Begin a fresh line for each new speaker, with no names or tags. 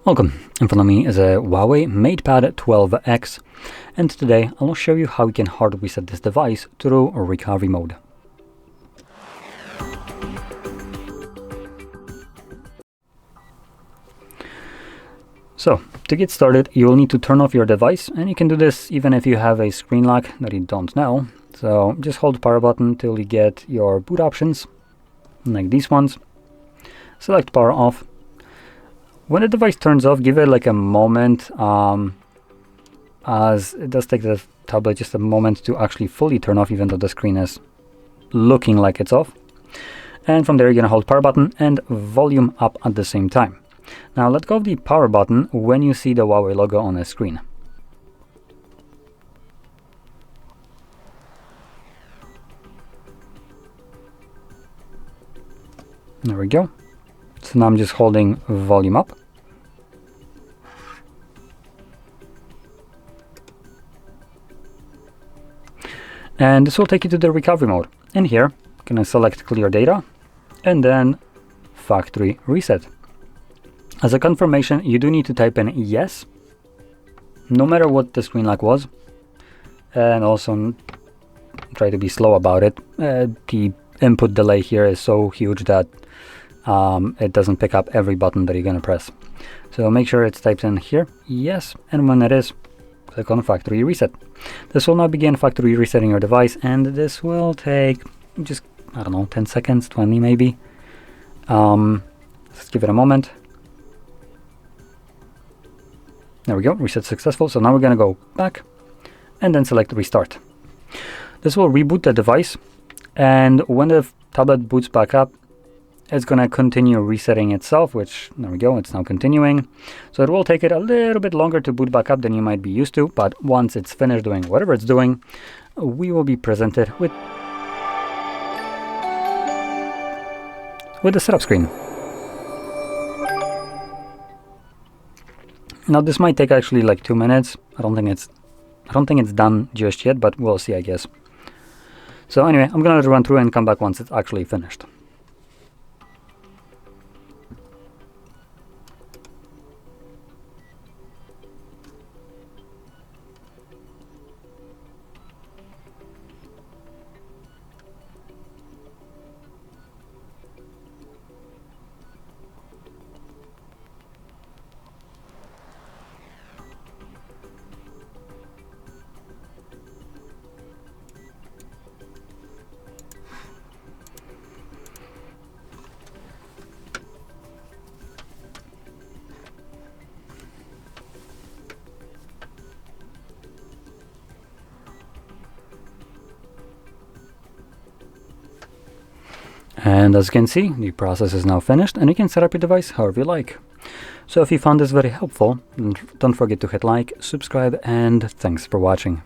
Welcome. In front of me is a HUAWEI MatePad 12X, and today I'll show you how you can hard reset this device through recovery mode. So, to get started, you'll need to turn off your device, and you can do this even if you have a screen lock that you don't know. So, just hold the power button till you get your boot options, like these ones. Select power off. When the device turns off, give it like a moment, as it does take the tablet just a moment to actually fully turn off, even though the screen is looking like it's off. And from there, you're gonna hold power button and volume up at the same time. Now let go of the power button when you see the HUAWEI logo on the screen. There we go. So now I'm just holding volume up. And this will take you to the recovery mode. In here, I'm gonna select clear data and then factory reset. As a confirmation, you do need to type in yes, no matter what the screen lock was, and also try to be slow about it. The input delay here is so huge that it doesn't pick up every button that you're gonna press. So make sure it's typed in here, yes, and when it is, click on factory reset. This will now begin factory resetting your device, and this will take just, I don't know, 10 seconds, 20 maybe. Let's give it a moment. There we go, reset successful. So now we're gonna go back and then select restart. This will reboot the device, and when the tablet boots back up, it's gonna continue resetting itself, which, there we go, it's now continuing. So it will take it a little bit longer to boot back up than you might be used to, but once it's finished doing whatever it's doing, we will be presented with the setup screen. Now this might take actually like 2 minutes. I don't think it's done just yet, but we'll see, I guess. So anyway, I'm gonna run through and come back once it's actually finished. And as you can see, the process is now finished, and you can set up your device however you like. So if you found this very helpful, don't forget to hit like, subscribe, and thanks for watching.